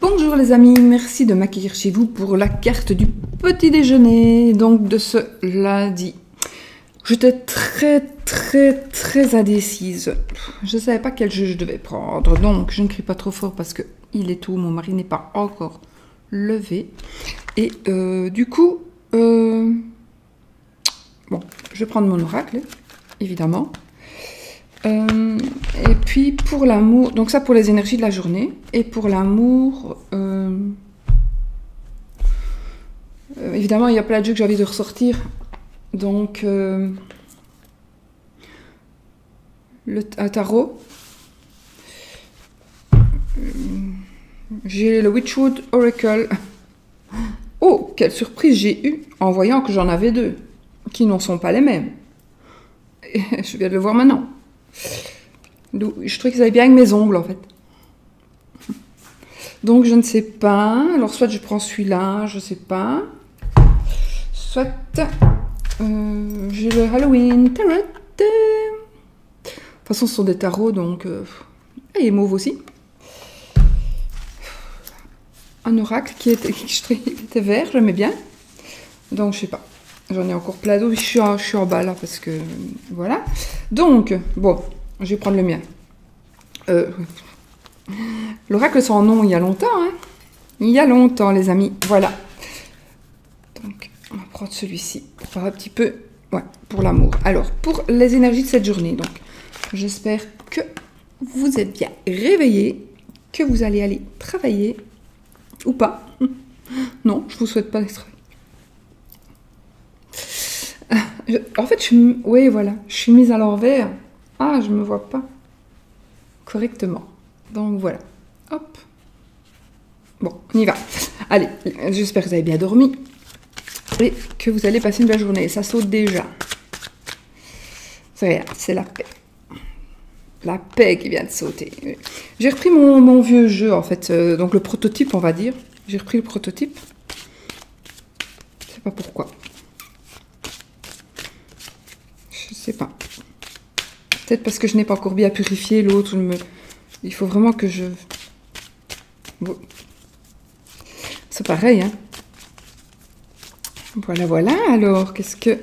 Bonjour les amis, merci de m'accueillir chez vous pour la carte du petit déjeuner, donc de ce lundi. J'étais très indécise. Je ne savais pas quel jeu je devais prendre, donc je ne crie pas trop fort parce que il est tôt, mon mari n'est pas encore levé. Et du coup, bon, je vais prendre mon oracle, évidemment. Et puis pour l'amour, donc ça pour les énergies de la journée, et pour l'amour, évidemment il y a plein de jeux que j'ai envie de ressortir, donc un tarot, j'ai le Witchwood Oracle. Oh, quelle surprise j'ai eue en voyant que j'en avais deux, qui n'en sont pas les mêmes. Et je viens de le voir maintenant. Je trouvais qu'ils allaient bien avec mes ongles en fait. Donc je ne sais pas. Alors soit je prends celui-là, je ne sais pas. Soit j'ai le Halloween Tarot. De toute façon ce sont des tarots donc... il est mauve aussi. Un oracle qui était vert, je l'aimais bien. Donc je sais pas. J'en ai encore plein d'autres. Je suis en bas là parce que... Voilà. Donc, bon, je vais prendre le mien. L'oracle sans nom, il y a longtemps. Hein. Il y a longtemps, les amis. Voilà. Donc, on va prendre celui-ci pour faire un petit peu... Ouais, pour l'amour. Alors, pour les énergies de cette journée. Donc, j'espère que vous êtes bien réveillés, que vous allez aller travailler ou pas. Non, je vous souhaite pas d'être travailler. En fait, oui, voilà, je suis mise à l'envers. Ah, je me vois pas correctement. Donc voilà, hop. Bon, on y va. Allez, j'espère que vous avez bien dormi et que vous allez passer une belle journée. Ça saute déjà. C'est la paix. La paix qui vient de sauter. J'ai repris mon vieux jeu, en fait, donc le prototype, on va dire. J'ai repris le prototype. Je sais pas pourquoi. Je sais pas. Peut-être parce que je n'ai pas encore bien purifié l'autre. Il faut vraiment que je... Bon. C'est pareil, hein. Voilà, voilà. Alors, qu'est-ce que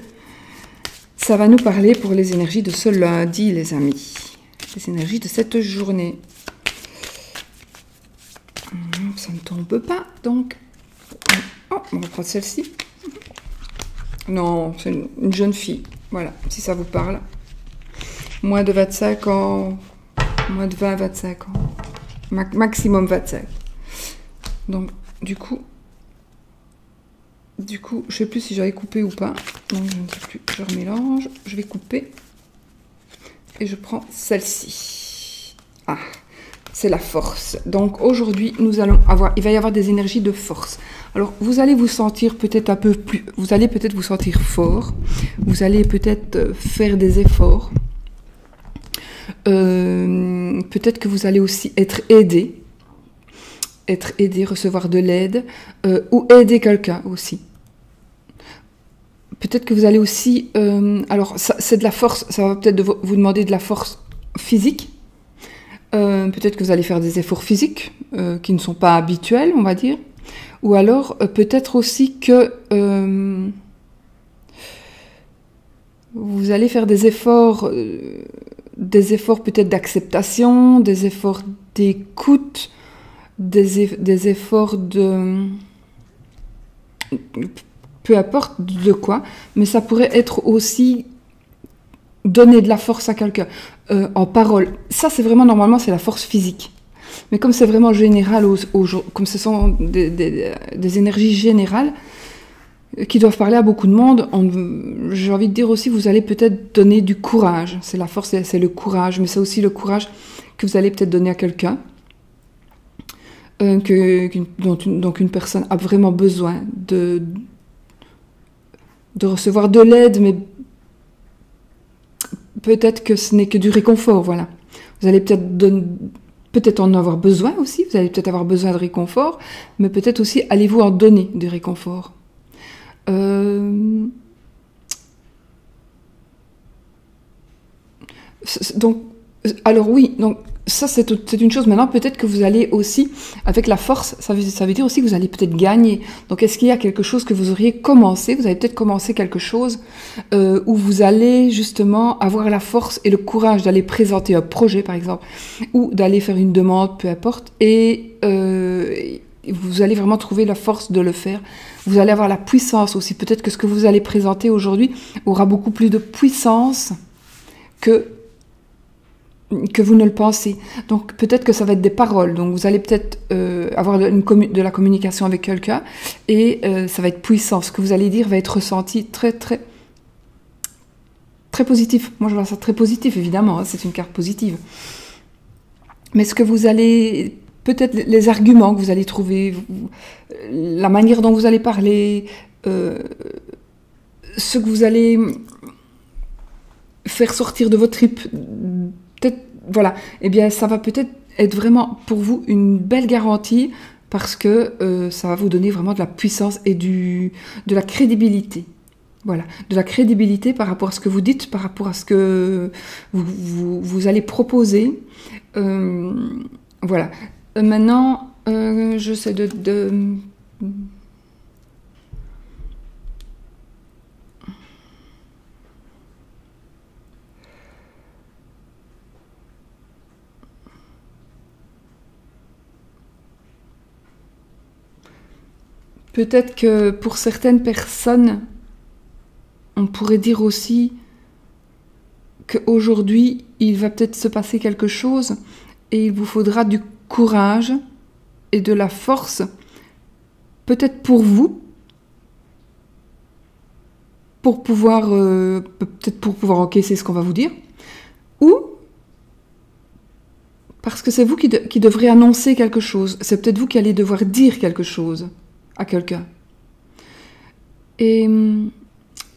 ça va nous parler pour les énergies de ce lundi, les amis? Les énergies de cette journée. Ça ne tombe pas, donc... Oh, on va prendre celle-ci. Non, c'est une jeune fille. Voilà, si ça vous parle. Moins de 25 ans, moins de 20, 25 ans. Maximum 25. Donc, du coup, je ne sais plus si j'avais coupé ou pas. Donc, je ne sais plus. Je remélange. Je vais couper. Et je prends celle-ci. Ah, c'est la force. Donc, aujourd'hui, il va y avoir des énergies de force. Alors, vous allez vous sentir peut-être un peu plus... Vous allez peut-être vous sentir fort. Vous allez peut-être faire des efforts. Peut-être que vous allez aussi être aidé. Recevoir de l'aide. Ou aider quelqu'un aussi. Peut-être que vous allez aussi... alors, c'est de la force. Ça va peut-être vous demander de la force physique. Peut-être que vous allez faire des efforts physiques qui ne sont pas habituels, on va dire. Ou alors, peut-être aussi que vous allez faire des efforts peut-être d'acceptation, des efforts d'écoute, des efforts de... Peu importe de quoi, mais ça pourrait être aussi donner de la force à quelqu'un en parole. Ça, c'est vraiment, normalement, c'est la force physique. Mais comme c'est vraiment général, comme ce sont des énergies générales qui doivent parler à beaucoup de monde, j'ai envie de dire aussi, vous allez peut-être donner du courage. C'est la force, c'est le courage, mais c'est aussi le courage que vous allez peut-être donner à quelqu'un, dont une personne a vraiment besoin de recevoir de l'aide, mais peut-être que ce n'est que du réconfort, voilà. Vous allez peut-être en avoir besoin aussi, vous allez peut-être avoir besoin de réconfort, mais peut-être aussi allez-vous en donner du réconfort. Donc, alors oui, donc ça, c'est une chose. Maintenant, peut-être que vous allez aussi, avec la force, ça veut dire aussi que vous allez peut-être gagner. Donc, est-ce qu'il y a quelque chose que vous auriez commencé? Vous avez peut-être commencé quelque chose où vous allez justement avoir la force et le courage d'aller présenter un projet, par exemple, ou d'aller faire une demande, peu importe, et vous allez vraiment trouver la force de le faire. Vous allez avoir la puissance aussi. Peut-être que ce que vous allez présenter aujourd'hui aura beaucoup plus de puissance que vous ne le pensez. Donc peut-être que ça va être des paroles. Donc vous allez peut-être avoir de la communication avec quelqu'un et ça va être puissant. Ce que vous allez dire va être ressenti très très très positif. Moi je vois ça très positif évidemment. Hein, c'est une carte positive. Mais ce que vous allez peut-être les arguments que vous allez trouver, la manière dont vous allez parler, ce que vous allez faire sortir de votre trip, peut-être, voilà, eh bien, ça va peut-être être vraiment pour vous une belle garantie parce que ça va vous donner vraiment de la puissance et de la crédibilité. Voilà, de la crédibilité par rapport à ce que vous dites, par rapport à ce que vous allez proposer. Voilà. Maintenant, j'essaie de peut-être que pour certaines personnes, on pourrait dire aussi qu'aujourd'hui, il va peut-être se passer quelque chose et il vous faudra du courage et de la force, peut-être pour vous, pour pouvoir, peut-être pour pouvoir encaisser ce qu'on va vous dire, ou parce que c'est vous qui devrez annoncer quelque chose. C'est peut-être vous qui allez devoir dire quelque chose à quelqu'un. Et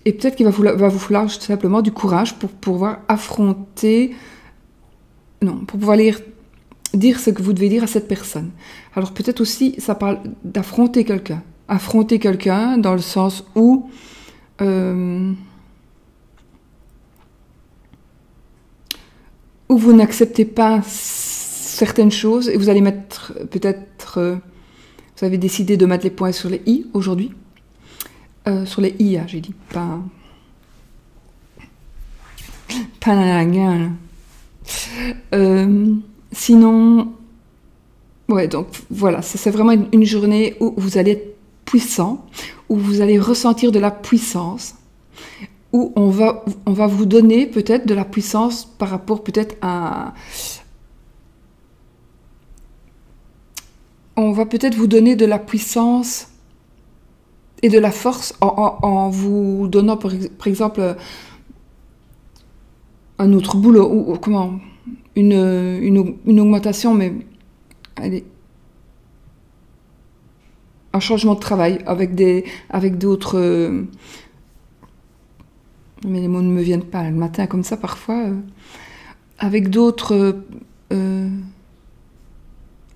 peut-être qu'il va vous falloir tout simplement du courage pour pouvoir affronter... Non, pour pouvoir dire ce que vous devez dire à cette personne. Alors peut-être aussi, ça parle d'affronter quelqu'un. Affronter quelqu'un dans le sens où... où vous n'acceptez pas certaines choses et vous allez mettre peut-être... vous avez décidé de mettre les points sur les i aujourd'hui. Sur les i, j'ai dit, pas la gueule. Sinon, ouais, donc voilà, c'est vraiment une journée où vous allez être puissant, où vous allez ressentir de la puissance, où on va vous donner peut-être de la puissance par rapport peut-être à... On va peut-être vous donner de la puissance et de la force en vous donnant, par exemple, un autre boulot, ou comment, une augmentation, mais allez, un changement de travail avec d'autres... mais les mots ne me viennent pas le matin comme ça parfois. Avec d'autres...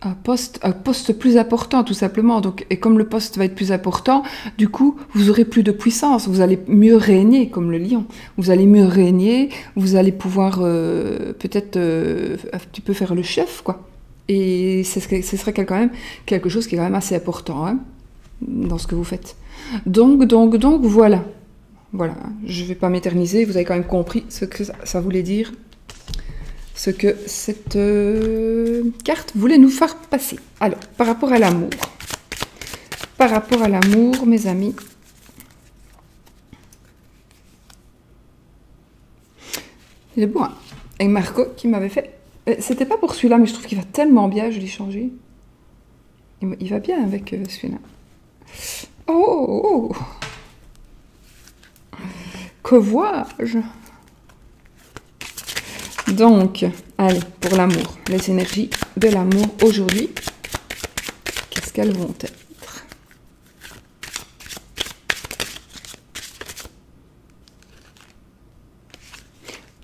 un poste plus important tout simplement. Donc, et comme le poste va être plus important, du coup vous aurez plus de puissance, vous allez mieux régner comme le lion, vous allez mieux régner, vous allez pouvoir peut-être un petit peu faire le chef quoi. Et ce serait quand même quelque chose qui est quand même assez important hein, dans ce que vous faites. Donc voilà, je vais pas m'éterniser, vous avez quand même compris ce que ça voulait dire, ce que cette carte voulait nous faire passer. Alors, par rapport à l'amour, mes amis, il est beau, hein, avec Marco qui m'avait fait... C'était pas pour celui-là, mais je trouve qu'il va tellement bien, je l'ai changé. Il va bien avec celui-là. Oh, que vois-je? Donc, allez, pour l'amour, les énergies de l'amour aujourd'hui, qu'est-ce qu'elles vont être?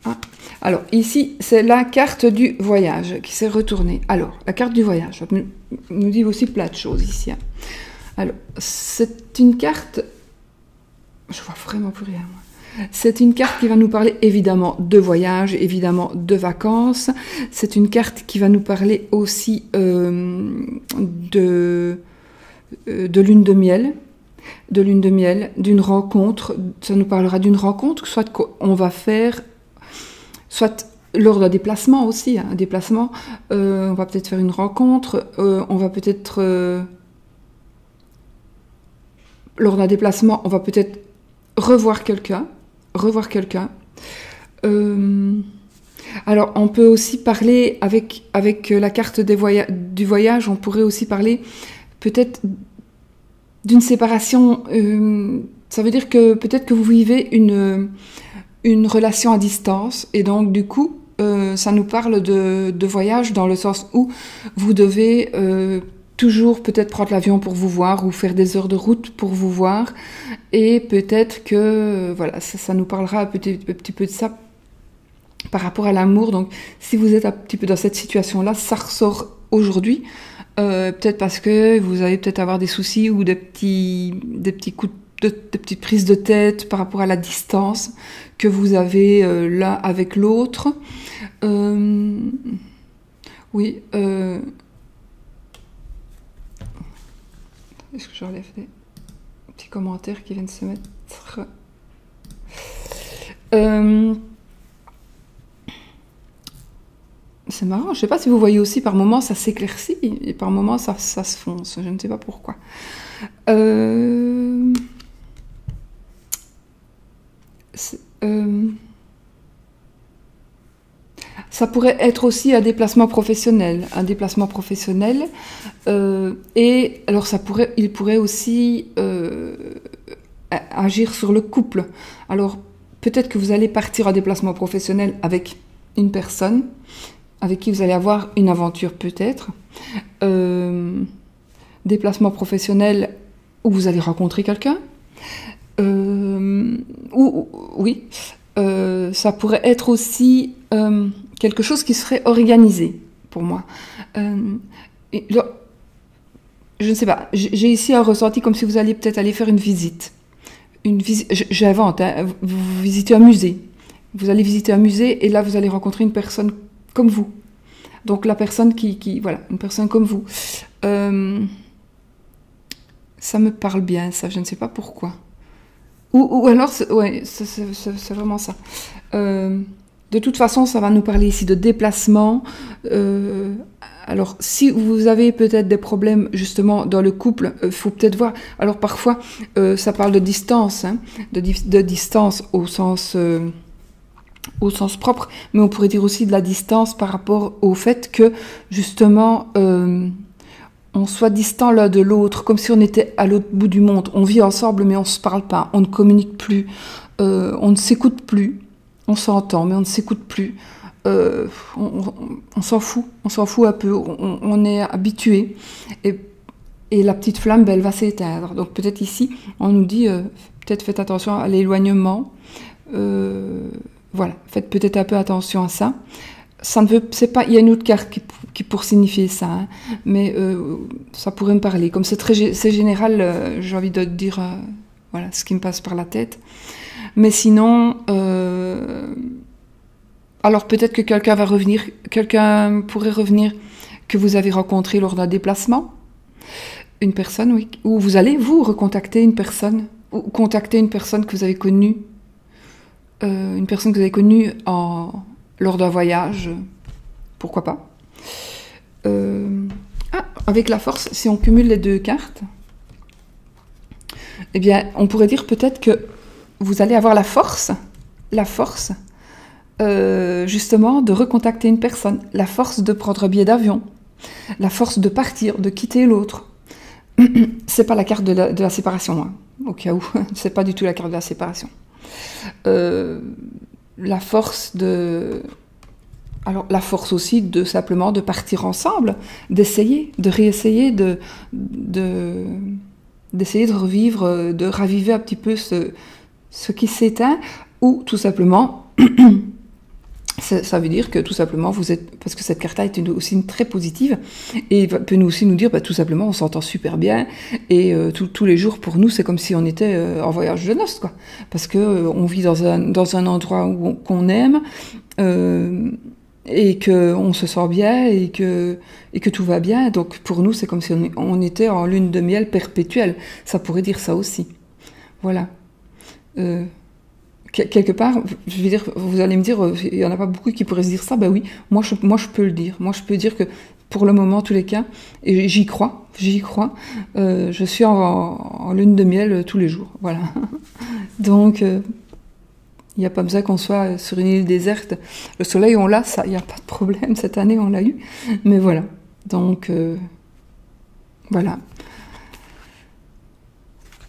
Ah, alors, ici, c'est la carte du voyage qui s'est retournée. Alors, la carte du voyage, nous dit aussi plein de choses ici. Hein. Alors, c'est une carte... Je vois vraiment plus rien, moi. C'est une carte qui va nous parler évidemment de voyage, évidemment de vacances. C'est une carte qui va nous parler aussi de lune de miel. De lune de miel, d'une rencontre. Ça nous parlera d'une rencontre, soit qu'on va faire, soit lors d'un déplacement aussi. Un déplacement, on va peut-être faire une rencontre, on va peut-être... lors d'un déplacement, on va peut-être revoir quelqu'un. Alors, on peut aussi parler, avec la carte du voyage, on pourrait aussi parler peut-être d'une séparation. Ça veut dire que peut-être que vous vivez une relation à distance, et donc du coup, ça nous parle de voyage dans le sens où vous devez... toujours peut-être prendre l'avion pour vous voir ou faire des heures de route pour vous voir, et peut-être que voilà, ça nous parlera un petit peu de ça par rapport à l'amour. Donc si vous êtes un petit peu dans cette situation-là, ça ressort aujourd'hui, peut-être parce que vous allez peut-être avoir des soucis ou des petits coups de petites prises de tête par rapport à la distance que vous avez là avec l'autre. Oui. Est-ce que j'enlève des petits commentaires qui viennent se mettre? C'est marrant, je ne sais pas si vous voyez aussi, par moments ça s'éclaircit et par moments ça se fonce, je ne sais pas pourquoi. Ça pourrait être aussi un déplacement professionnel. Et alors il pourrait aussi agir sur le couple. Alors peut-être que vous allez partir en déplacement professionnel avec une personne avec qui vous allez avoir une aventure peut-être. Déplacement professionnel où vous allez rencontrer quelqu'un. Oui, ça pourrait être aussi quelque chose qui serait organisé pour moi. Je ne sais pas, j'ai ici un ressenti comme si vous alliez peut-être aller faire une visite. J'invente, hein, vous visitez un musée. Vous allez visiter un musée et là vous allez rencontrer une personne comme vous. Donc la personne voilà, une personne comme vous. Ça me parle bien, ça, je ne sais pas pourquoi. Ou alors, ouais, c'est vraiment ça. De toute façon, ça va nous parler ici de déplacement. Alors, si vous avez peut-être des problèmes justement dans le couple, faut peut-être voir. Alors parfois, ça parle de distance, hein, de distance au sens propre, mais on pourrait dire aussi de la distance par rapport au fait que justement on soit distant l'un de l'autre, comme si on était à l'autre bout du monde. On vit ensemble, mais on se parle pas, on ne communique plus, on ne s'écoute plus. On s'entend, mais on ne s'écoute plus. On s'en fout un peu. On est habitué. Et la petite flamme, elle va s'éteindre. Donc peut-être ici, on nous dit, peut-être faites attention à l'éloignement. Voilà, faites peut-être un peu attention à ça. Ça ne veut, c'est pas, il y a une autre carte qui pour signifier ça, hein, mais ça pourrait me parler. Comme c'est c'est général, j'ai envie de dire, voilà, ce qui me passe par la tête. Mais sinon, alors peut-être que quelqu'un pourrait revenir que vous avez rencontré lors d'un déplacement, une personne, oui, ou vous allez vous recontacter une personne, ou contacter une personne que vous avez connue, lors d'un voyage, pourquoi pas. Avec la force, si on cumule les deux cartes, eh bien, on pourrait dire peut-être que vous allez avoir la force, justement, de recontacter une personne, la force de prendre un billet d'avion, la force de partir, de quitter l'autre. C'est pas la carte de la séparation, hein, au cas où, c'est pas du tout la carte de la séparation. La force aussi de simplement de partir ensemble, d'essayer, de réessayer, d'essayer de revivre, de raviver un petit peu ce qui s'éteint, ou tout simplement Ça veut dire que tout simplement vous êtes, parce que cette carte-là est aussi une très positive et peut nous aussi nous dire tout simplement on s'entend super bien et tous les jours pour nous c'est comme si on était en voyage de noces quoi, parce que on vit dans un endroit qu'on aime et que on se sent bien et que tout va bien, donc pour nous c'est comme si on était en lune de miel perpétuelle, ça pourrait dire ça aussi, voilà. Quelque part, je veux dire, vous allez me dire, il y en a pas beaucoup qui pourraient se dire ça. Ben oui, moi je peux le dire. Moi je peux dire que pour le moment, en tous les cas, et j'y crois. Je suis en lune de miel tous les jours, voilà. Donc il n'y a pas besoin qu'on soit sur une île déserte. Le soleil on l'a, ça, il n'y a pas de problème. Cette année on l'a eu, mais voilà. Donc voilà.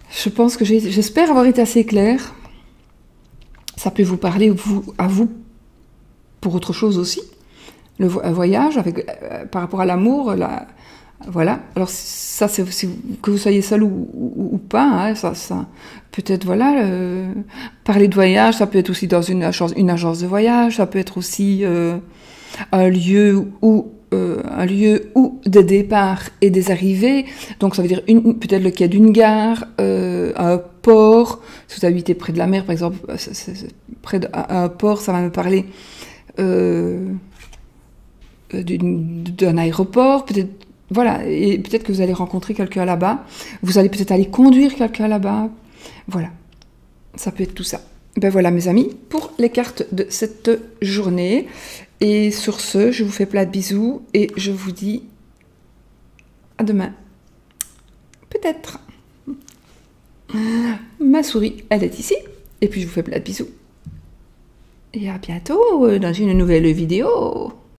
Je pense que j'espère avoir été assez claire. Ça peut vous parler à vous pour autre chose aussi. Le voyage, par rapport à l'amour, voilà. Alors ça, c'est que vous soyez seul ou pas, hein, ça peut-être, voilà, parler de voyage, ça peut être aussi dans une agence de voyage, ça peut être aussi un lieu où des départs et des arrivées, donc ça veut dire peut-être le quai d'une gare, un port, si vous habitez près de la mer par exemple, près d'un port, ça va me parler d'un aéroport, peut-être, voilà, et peut-être que vous allez rencontrer quelqu'un là-bas, vous allez peut-être aller conduire quelqu'un là-bas, voilà, ça peut être tout ça. Ben voilà mes amis, pour les cartes de cette journée. Et sur ce, je vous fais plein de bisous et je vous dis à demain. Peut-être. Ma souris, elle est ici. Et puis je vous fais plein de bisous. Et à bientôt dans une nouvelle vidéo.